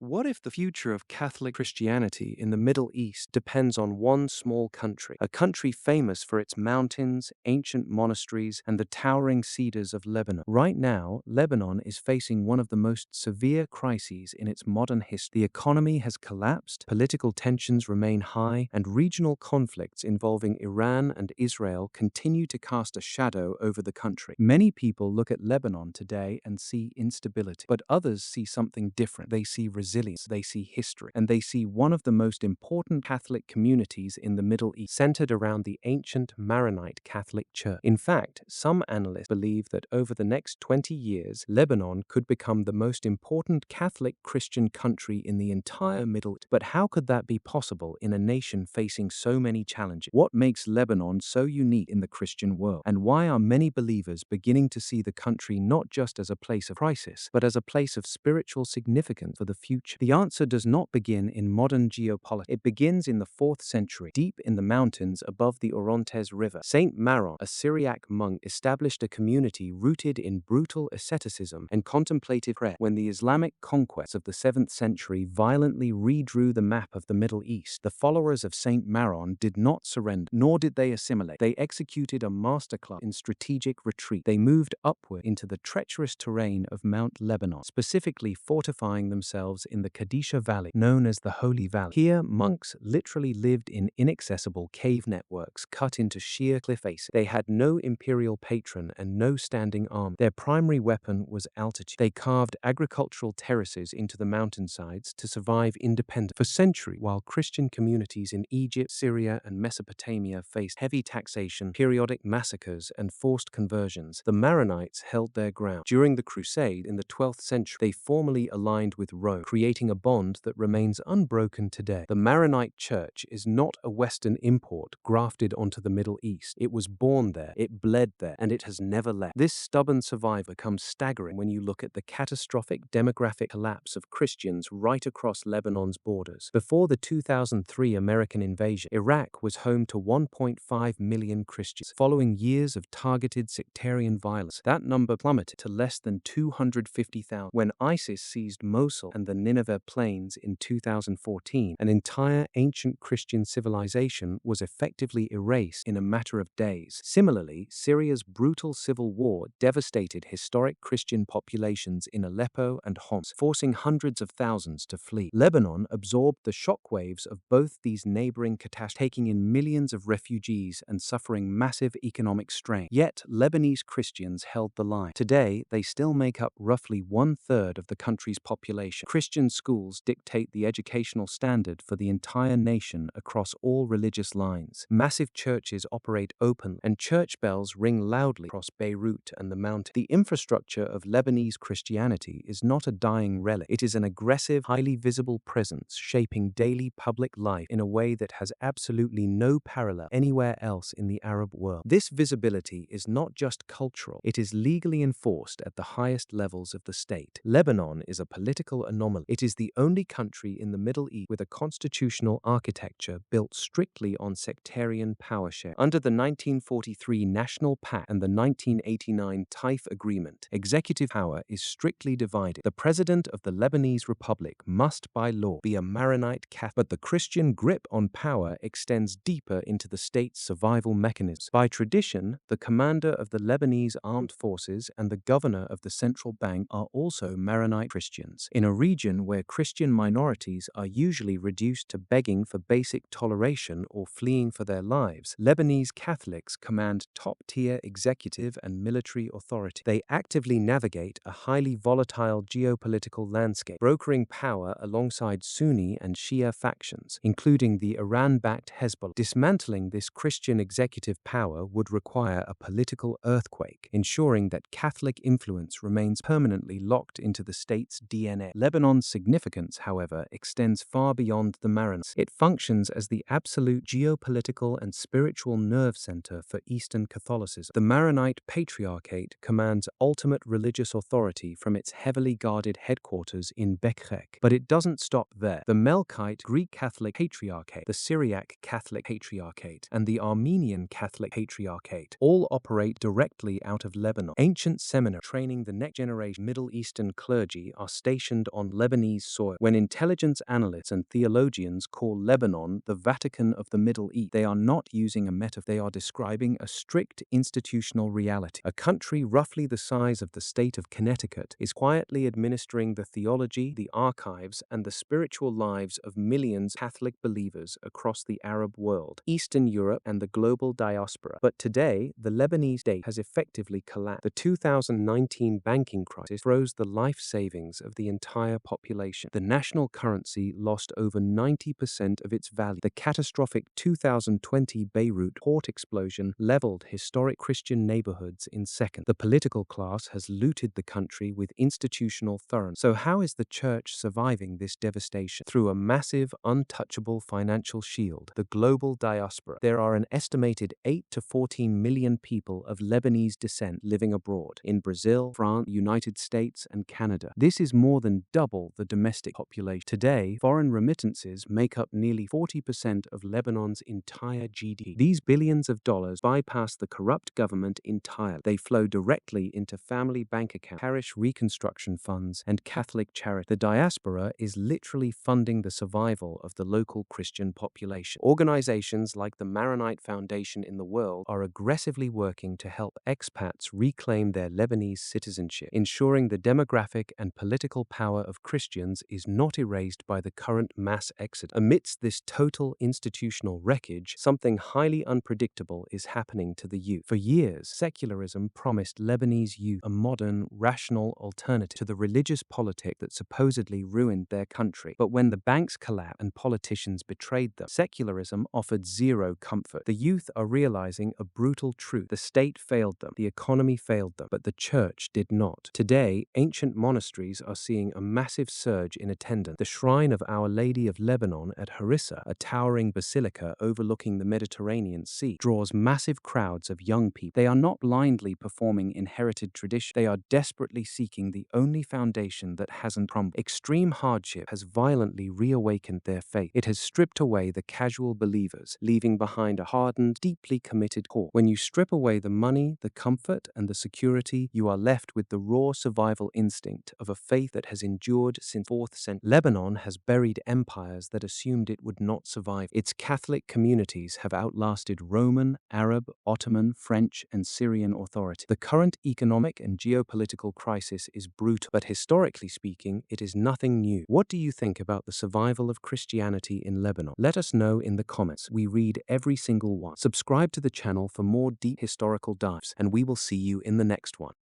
What if the future of Catholic Christianity in the Middle East depends on one small country, a country famous for its mountains, ancient monasteries, and the towering cedars of Lebanon? Right now, Lebanon is facing one of the most severe crises in its modern history. The economy has collapsed, political tensions remain high, and regional conflicts involving Iran and Israel continue to cast a shadow over the country. Many people look at Lebanon today and see instability, but others see something different. They see resilience, they see history, and they see one of the most important Catholic communities in the Middle East, centered around the ancient Maronite Catholic Church. In fact, some analysts believe that over the next 20 years, Lebanon could become the most important Catholic Christian country in the entire Middle East. But how could that be possible in a nation facing so many challenges? What makes Lebanon so unique in the Christian world? And why are many believers beginning to see the country not just as a place of crisis, but as a place of spiritual significance for the future? The answer does not begin in modern geopolitics. It begins in the 4th century, deep in the mountains above the Orontes River. Saint Maron, a Syriac monk, established a community rooted in brutal asceticism and contemplative prayer. When the Islamic conquests of the 7th century violently redrew the map of the Middle East, the followers of Saint Maron did not surrender, nor did they assimilate. They executed a masterclass in strategic retreat. They moved upward into the treacherous terrain of Mount Lebanon, specifically fortifying themselves in the Kadisha Valley, known as the Holy Valley. Here, monks literally lived in inaccessible cave networks cut into sheer cliff faces. They had no imperial patron and no standing army. Their primary weapon was altitude. They carved agricultural terraces into the mountainsides to survive independently. For centuries, while Christian communities in Egypt, Syria, and Mesopotamia faced heavy taxation, periodic massacres, and forced conversions, the Maronites held their ground. During the Crusade in the 12th century, they formally aligned with Rome, creating a bond that remains unbroken today. The Maronite Church is not a Western import grafted onto the Middle East. It was born there, it bled there, and it has never left. This stubborn survivor becomes staggering when you look at the catastrophic demographic collapse of Christians right across Lebanon's borders. Before the 2003 American invasion, Iraq was home to 1.5 million Christians. Following years of targeted sectarian violence, that number plummeted to less than 250,000. When ISIS seized Mosul and the Nineveh plains in 2014, an entire ancient Christian civilization was effectively erased in a matter of days. Similarly, Syria's brutal civil war devastated historic Christian populations in Aleppo and Homs, forcing hundreds of thousands to flee. Lebanon absorbed the shockwaves of both these neighboring catastrophes, taking in millions of refugees and suffering massive economic strain. Yet, Lebanese Christians held the line. Today, they still make up roughly 1/3 of the country's population. Christian schools dictate the educational standard for the entire nation across all religious lines. Massive churches operate openly, and church bells ring loudly across Beirut and the mountains. The infrastructure of Lebanese Christianity is not a dying relic. It is an aggressive, highly visible presence shaping daily public life in a way that has absolutely no parallel anywhere else in the Arab world. This visibility is not just cultural, it is legally enforced at the highest levels of the state. Lebanon is a political anomaly. It is the only country in the Middle East with a constitutional architecture built strictly on sectarian power share. Under the 1943 National Pact and the 1989 Taif Agreement, executive power is strictly divided. The president of the Lebanese Republic must, by law, be a Maronite Catholic, but the Christian grip on power extends deeper into the state's survival mechanisms. By tradition, the commander of the Lebanese armed forces and the governor of the central bank are also Maronite Christians. In a region where Christian minorities are usually reduced to begging for basic toleration or fleeing for their lives, Lebanese Catholics command top-tier executive and military authority. They actively navigate a highly volatile geopolitical landscape, brokering power alongside Sunni and Shia factions, including the Iran-backed Hezbollah. Dismantling this Christian executive power would require a political earthquake, ensuring that Catholic influence remains permanently locked into the state's DNA. Lebanon's significance, however, extends far beyond the Maronites. It functions as the absolute geopolitical and spiritual nerve center for Eastern Catholicism. The Maronite Patriarchate commands ultimate religious authority from its heavily guarded headquarters in Bekrek. But it doesn't stop there. The Melkite Greek Catholic Patriarchate, the Syriac Catholic Patriarchate, and the Armenian Catholic Patriarchate all operate directly out of Lebanon. Ancient seminaries training the next generation Middle Eastern clergy are stationed on Lebanon's Lebanese soil. When intelligence analysts and theologians call Lebanon the Vatican of the Middle East, they are not using a metaphor, they are describing a strict institutional reality. A country roughly the size of the state of Connecticut is quietly administering the theology, the archives, and the spiritual lives of millions of Catholic believers across the Arab world, Eastern Europe, and the global diaspora. But today, the Lebanese state has effectively collapsed. The 2019 banking crisis froze the life savings of the entire population. The national currency lost over 90% of its value. The catastrophic 2020 Beirut port explosion leveled historic Christian neighborhoods in seconds. The political class has looted the country with institutional thoroughness. So how is the church surviving this devastation? Through a massive, untouchable financial shield, the global diaspora. There are an estimated 8 to 14 million people of Lebanese descent living abroad in Brazil, France, United States, and Canada. This is more than double the domestic population. Today, foreign remittances make up nearly 40% of Lebanon's entire GDP. These billions of dollars bypass the corrupt government entirely. They flow directly into family bank accounts, parish reconstruction funds, and Catholic charity. The diaspora is literally funding the survival of the local Christian population. Organizations like the Maronite Foundation in the world are aggressively working to help expats reclaim their Lebanese citizenship, ensuring the demographic and political power of Christians is not erased by the current mass exodus. Amidst this total institutional wreckage, something highly unpredictable is happening to the youth. For years, secularism promised Lebanese youth a modern, rational alternative to the religious politic that supposedly ruined their country. But when the banks collapsed and politicians betrayed them, secularism offered zero comfort. The youth are realizing a brutal truth. The state failed them, the economy failed them, but the church did not. Today, ancient monasteries are seeing a massive surge in attendance. The shrine of Our Lady of Lebanon at Harissa, a towering basilica overlooking the Mediterranean Sea, draws massive crowds of young people. They are not blindly performing inherited tradition. They are desperately seeking the only foundation that hasn't crumbled. Extreme hardship has violently reawakened their faith. It has stripped away the casual believers, leaving behind a hardened, deeply committed core. When you strip away the money, the comfort, and the security, you are left with the raw survival instinct of a faith that has endured since 4th century. Lebanon has buried empires that assumed it would not survive. Its Catholic communities have outlasted Roman, Arab, Ottoman, French, and Syrian authority. The current economic and geopolitical crisis is brutal, but historically speaking, it is nothing new. What do you think about the survival of Christianity in Lebanon? Let us know in the comments. We read every single one. Subscribe to the channel for more deep historical dives, and we will see you in the next one.